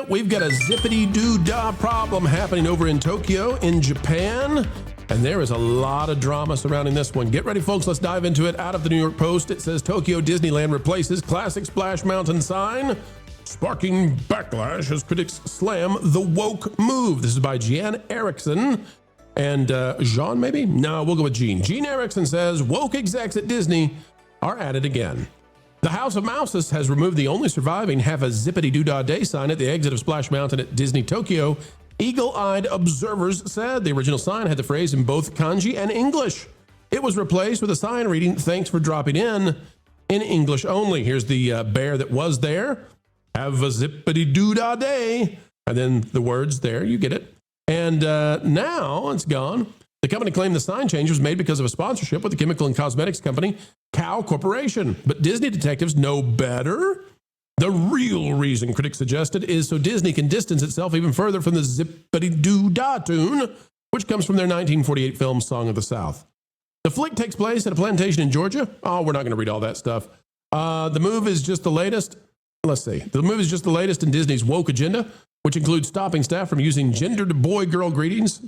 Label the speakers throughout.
Speaker 1: we've got a Zip-a-Dee-Doo-Dah problem happening over in Tokyo, in Japan. And there is a lot of drama surrounding this one. Get ready, folks. Let's dive into it. Out of the New York Post, it says Tokyo Disneyland replaces classic Splash Mountain sign, sparking backlash as critics slam the woke move. This is by Jan Erickson and Jean, maybe? No, we'll go with Gene. Gene Erickson says woke execs at Disney are at it again. The House of Mouses has removed the only surviving have a Zip-a-Dee-Doo-Dah Day sign at the exit of Splash Mountain at Disney Tokyo. Eagle-eyed observers said the original sign had the phrase in both kanji and English. It was replaced with a sign reading, "Thanks for dropping in English only." Here's the bear that was there. "Have a Zip-a-Dee-Doo-Dah Day." And then the words there, you get it. And now it's gone. The company claimed the sign change was made because of a sponsorship with the chemical and cosmetics company, Cow Corporation. But Disney detectives know better. The real reason, critics suggested, is so Disney can distance itself even further from the Zip-a-Dee-Doo-Dah tune, which comes from their 1948 film Song of the South. The flick takes place at a plantation in Georgia. Oh, we're not going to read all that stuff. The move is just the latest. Let's see. The move is just the latest in Disney's woke agenda, which includes stopping staff from using gendered boy-girl greetings.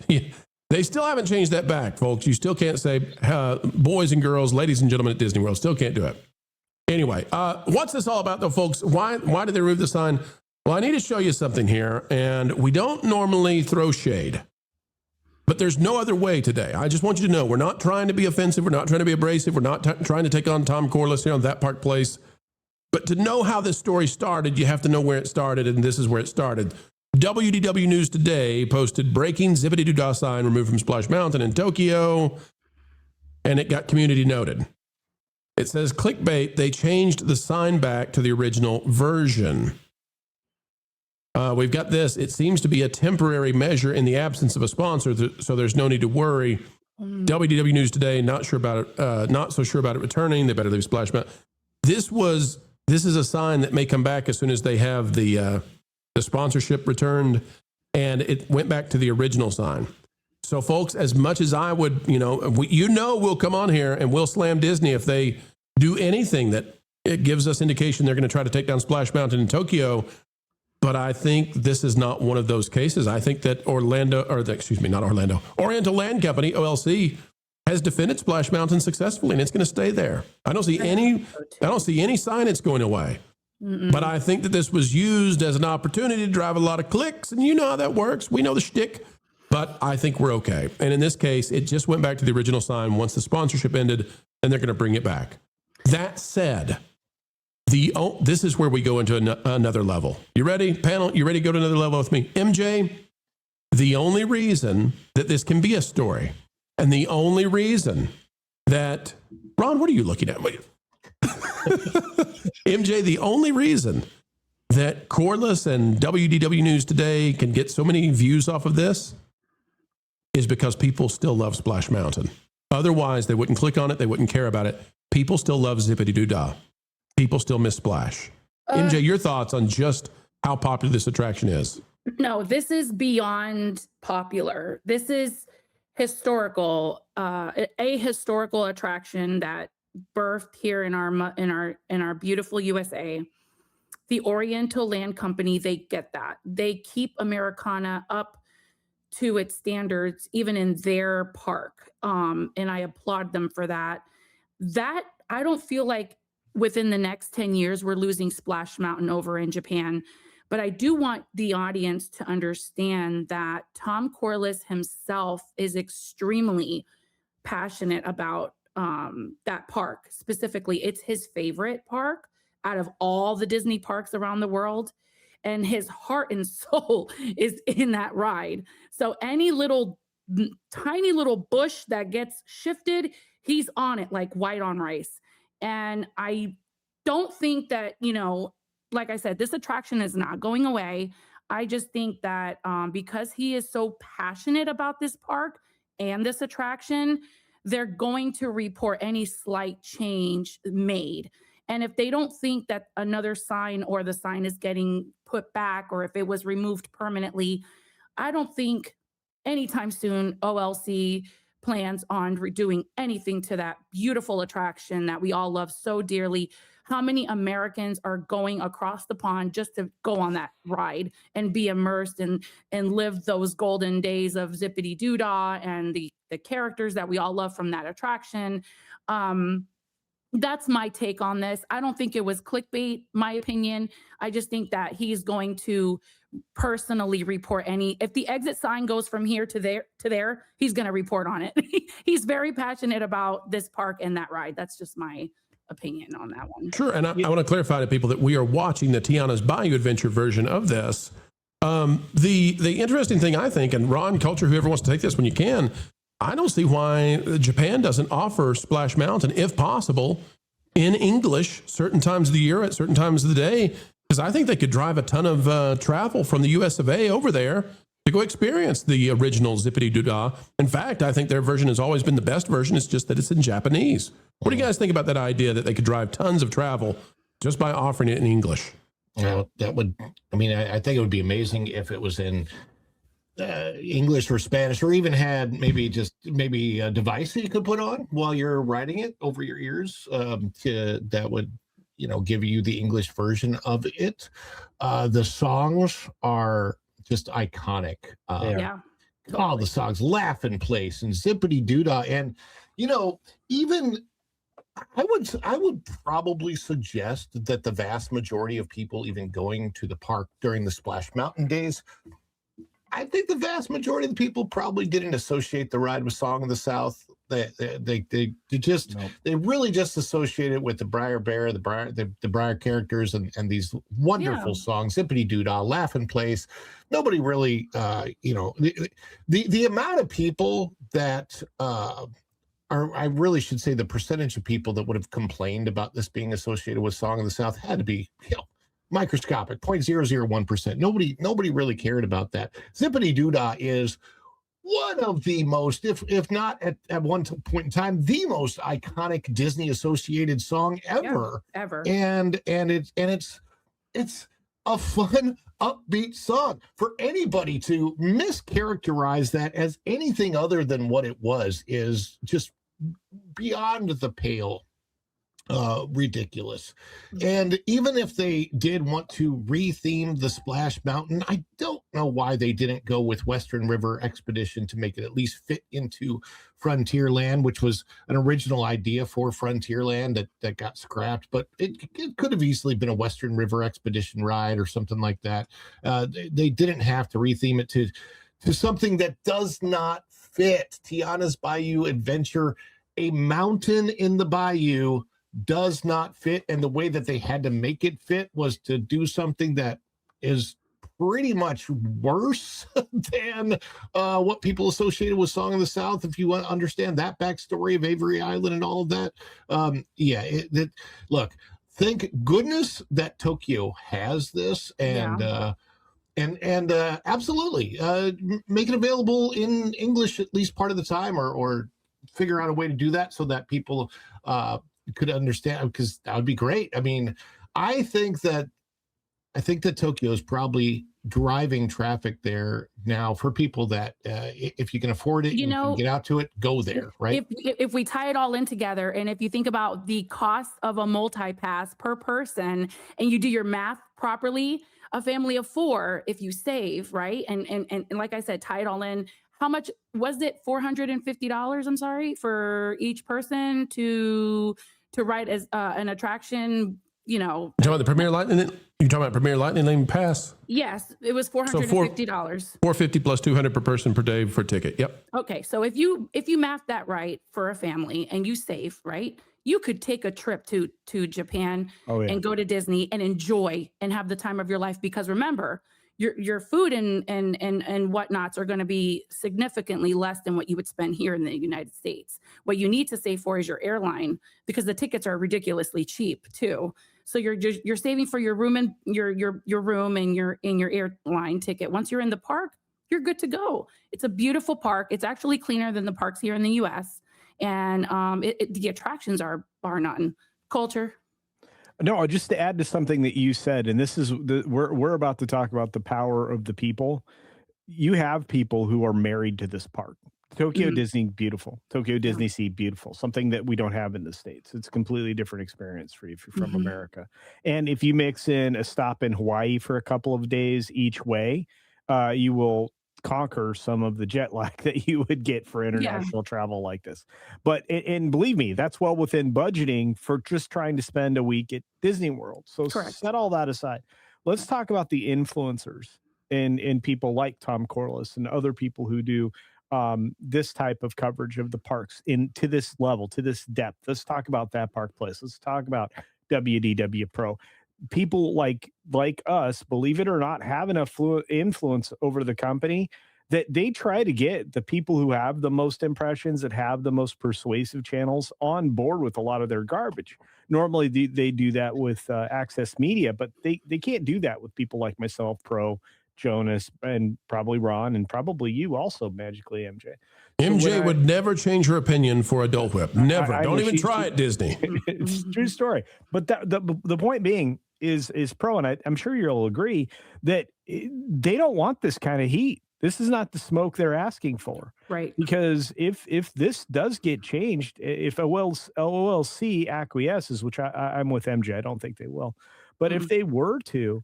Speaker 1: They still haven't changed that back, folks. You still can't say boys and girls, ladies and gentlemen at Disney World. Still can't do it. Anyway, what's this all about, though, folks? Why did they remove the sign? Well, I need to show you something here, and we don't normally throw shade, but there's no other way today. I just want you to know we're not trying to be offensive. We're not trying to be abrasive. We're not trying to take on Tom Corliss here on That Park Place. But to know how this story started, you have to know where it started, and this is where it started. WDW News Today posted breaking Zip-a-Dee-Doo-Dah sign removed from Splash Mountain in Tokyo, and it got community noted. It says, clickbait, they changed the sign back to the original version. We've got this. It seems to be a temporary measure in the absence of a sponsor, so there's no need to worry. WDW News Today, not so sure about it returning. They better leave Splash Mountain. This is a sign that may come back as soon as they have the sponsorship returned, and it went back to the original sign. So, folks, as much as I would, we'll come on here and we'll slam Disney if they do anything that it gives us indication they're going to try to take down Splash Mountain in Tokyo. But I think this is not one of those cases. I think that Oriental Land Company, OLC, has defended Splash Mountain successfully, and it's going to stay there. I don't see any sign it's going away. Mm-mm. But I think that this was used as an opportunity to drive a lot of clicks, and you know how that works. We know the shtick. But I think we're okay. And in this case, it just went back to the original sign once the sponsorship ended, and they're going to bring it back. That said, this is where we go into another level. You ready, panel? You ready to go to another level with me? MJ, the only reason that this can be a story, and the only reason that... Ron, what are you looking at? MJ, the only reason that Corliss and WDW News Today can get so many views off of this is because people still love Splash Mountain. Otherwise, they wouldn't click on it. They wouldn't care about it. People still love Zip-a-Dee-Doo-Dah. People still miss Splash. MJ, your thoughts on just how popular this attraction is?
Speaker 2: No, this is beyond popular. This is historical, a historical attraction that birthed here in our beautiful USA. The Oriental Land Company, they get that. They keep Americana up to its standards, even in their park. And I applaud them for that. I don't feel like within the next 10 years, we're losing Splash Mountain over in Japan. But I do want the audience to understand that Tom Corliss himself is extremely passionate about that park. Specifically, it's his favorite park out of all the Disney parks around the world. And his heart and soul is in that ride. So any tiny little bush that gets shifted, he's on it like white on rice. And I don't think that, like I said, this attraction is not going away. I just think that because he is so passionate about this park and this attraction, they're going to report any slight change made. And if they don't think that another sign or the sign is getting put back, or if it was removed permanently, I don't think anytime soon OLC plans on doing anything to that beautiful attraction that we all love so dearly. how many Americans are going across the pond just to go on that ride and be immersed and live those golden days of Zip-a-Dee-Doo-Dah and the characters that we all love from that attraction. That's my take on this. I don't think it was clickbait, my opinion. I just think that he's going to personally report if the exit sign goes from here to there, he's going to report on it. He's very passionate about this park and that ride. That's just my opinion on that one.
Speaker 1: Sure. And I want to clarify to people that we are watching the Tiana's Bayou Adventure version of this. The interesting thing, I think, and Ron, Culture, whoever wants to take this when you can, I don't see why Japan doesn't offer Splash Mountain, if possible, in English, certain times of the year, at certain times of the day, because I think they could drive a ton of travel from the US of A over there to go experience the original Zip-a-Dee-Doo-Dah. In fact, I think their version has always been the best version. It's just that it's in Japanese. What do you guys think about that idea that they could drive tons of travel just by offering it in English?
Speaker 3: Well, that would, I mean, I think it would be amazing if it was in English or Spanish, or even had maybe a device that you could put on while you're riding it over your ears, that would, give you the English version of it. The songs are just iconic.
Speaker 2: Yeah.
Speaker 3: All the songs, Laugh in Place and Zip-a-Dee-Doo-Dah. And, even I would probably suggest that the vast majority of people even going to the park during the Splash Mountain days, I think the vast majority of the people probably didn't associate the ride with Song of the South. They really just associate it with the Briar Bear, the Briar characters, and these wonderful songs, Zip-a-Dee-Doo-Dah, Laugh in Place. Nobody really, the amount of people that I really should say the percentage of people that would have complained about this being associated with Song of the South had to be, microscopic, 0.001%. Nobody really cared about that. Zip-a-Dee-Doo-Dah is one of the most, if not at one point in time, the most iconic Disney associated song ever.
Speaker 2: Yeah, ever.
Speaker 3: And it's a fun, upbeat song. For anybody to mischaracterize that as anything other than what it was is just beyond the pale. Ridiculous. And even if they did want to re-theme the Splash Mountain, I don't know why they didn't go with Western River Expedition to make it at least fit into Frontierland, which was an original idea for Frontierland that got scrapped, but it could have easily been a Western River Expedition ride or something like that. They didn't have to re-theme it to something that does not fit. Tiana's Bayou Adventure, a mountain in the bayou, does not fit, and the way that they had to make it fit was to do something that is pretty much worse than what people associated with Song of the South. If you want to understand that backstory of Avery Island and all of that, look, thank goodness that Tokyo has this, and absolutely make it available in English at least part of the time, or figure out a way to do that so that people could understand, because that would be great. I mean, I think that Tokyo is probably driving traffic there now for people that if you can afford it, you can get out to it, go there, right?
Speaker 2: If we tie it all in together, and if you think about the cost of a multi-pass per person, and you do your math properly, a family of 4, if you save, right? And like I said, tie it all in. How much was it? $450, I'm sorry, for each person to ride as an attraction,
Speaker 1: You talking about the Premier Lightning? You talking about Premier Lightning Lane Pass?
Speaker 2: Yes, it was $450.
Speaker 1: $450 plus $200 per person per day for ticket. Yep.
Speaker 2: Okay, so if you math that right for a family and you save, right, you could take a trip to Japan and go to Disney and enjoy and have the time of your life, because remember, your food and whatnots are going to be significantly less than what you would spend here in the United States. What you need to save for is your airline, because the tickets are ridiculously cheap too. So you're saving for your room and your room and your airline ticket. Once you're in the park, you're good to go. It's a beautiful park. It's actually cleaner than the parks here in the U.S. And the attractions are bar none. Culture.
Speaker 4: No, just to add to something that you said, and this is we're about to talk about the power of the people. You have people who are married to this park. Tokyo Disney, beautiful. Tokyo Disney Sea, beautiful. Something that we don't have in the States. It's a completely different experience for you if you're from America. And if you mix in a stop in Hawaii for a couple of days each way, you will conquer some of the jet lag that you would get for international travel like this. But, and believe me, that's well within budgeting for just trying to spend a week at Disney World. So set all that aside. Let's talk about the influencers and people like Tom Corliss and other people who do this type of coverage of the parks to this level, to this depth. Let's talk about That Park Place. Let's talk about WDW Pro. People like us, believe it or not, have enough influence over the company that they try to get the people who have the most impressions, that have the most persuasive channels on board with a lot of their garbage. Normally they do that with Access Media, but they can't do that with people like myself, Pro, Jonas, and probably Ron, and probably you also, magically, MJ.
Speaker 1: MJ would never change her opinion for Adult Whip. Never. Don't even try it, Disney.
Speaker 4: It's a true story. But the point being is Pro, and I'm sure you'll agree that they don't want this kind of heat. This is not the smoke they're asking for.
Speaker 2: Right.
Speaker 4: Because if this does get changed, if LOLC acquiesces, which I'm with MJ, I don't think they will. But if they were to,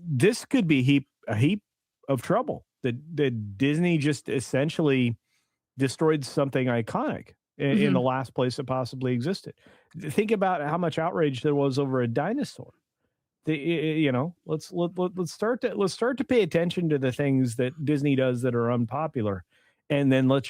Speaker 4: this could be a heap of trouble. That Disney just essentially destroyed something iconic in the last place it possibly existed. Think about how much outrage there was over a dinosaur. Let's start to pay attention to the things that Disney does that are unpopular, and then let's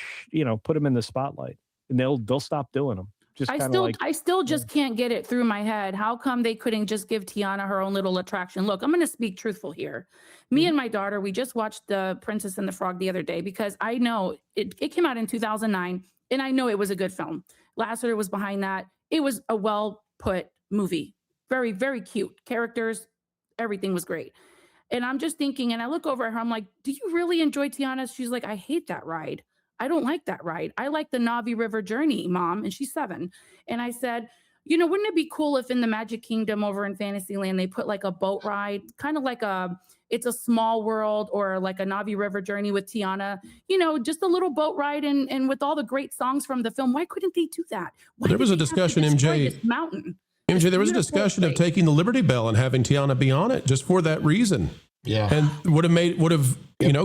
Speaker 4: put them in the spotlight, and they'll stop doing them. I
Speaker 2: still just can't get it through my head. How come they couldn't just give Tiana her own little attraction? Look, I'm going to speak truthful here. Me and my daughter, we just watched The Princess and the Frog the other day because I know it came out in 2009, and I know it was a good film. Lasseter was behind that. It was a well put movie. Very, very cute characters. Everything was great. And I'm just thinking, and I look over at her, I'm like, do you really enjoy Tiana? She's like, I hate that ride. I don't like that ride. I like the Navi River Journey, Mom. And she's 7. And I said, wouldn't it be cool if in the Magic Kingdom over in Fantasyland, they put like a boat ride, kind of like It's a Small World or like a Navi River Journey with Tiana, just a little boat ride and with all the great songs from the film. Why couldn't they do that?
Speaker 1: There was a discussion, MJ.
Speaker 2: Mountain.
Speaker 1: MJ, there was a discussion of taking the Liberty Bell and having Tiana be on it just for that reason.
Speaker 3: Yeah.
Speaker 1: And would have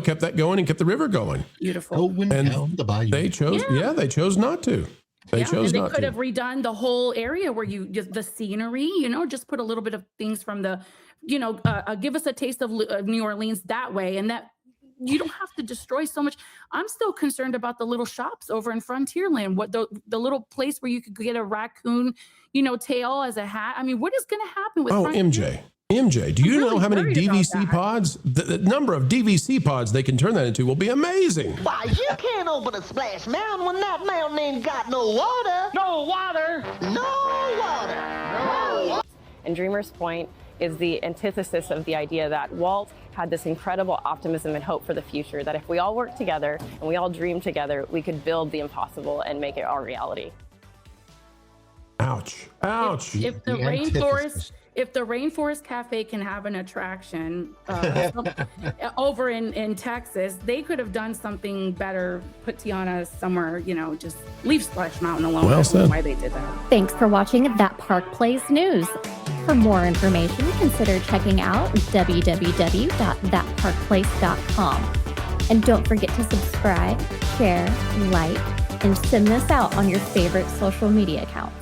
Speaker 1: kept that going and kept the river going.
Speaker 2: Beautiful.
Speaker 3: And the Bayou.
Speaker 1: They chose they chose not to. They
Speaker 2: could have redone the whole area where the scenery, just put a little bit of things from the, give us a taste of New Orleans that way. And that you don't have to destroy so much. I'm still concerned about the little shops over in Frontierland. What the little place where you could get a raccoon, tail as a hat. I mean, what is going to happen with
Speaker 1: MJ, do you know how many DVC pods, the number of DVC pods they can turn that into will be amazing.
Speaker 5: Why, you can't open a Splash Mountain when that mountain ain't got no water.
Speaker 6: No water.
Speaker 5: No water. No water.
Speaker 7: And Dreamer's Point is the antithesis of the idea that Walt had this incredible optimism and hope for the future, that if we all work together and we all dream together, we could build the impossible and make it our reality.
Speaker 1: Ouch.
Speaker 2: If the Rainforest Cafe can have an attraction over in Texas, they could have done something better, put Tiana somewhere, just leave Splash Mountain alone.
Speaker 1: Well said.
Speaker 2: I don't know why they did that.
Speaker 8: Thanks for watching That Park Place News. For more information, consider checking out www.thatparkplace.com. And don't forget to subscribe, share, like, and send this out on your favorite social media accounts.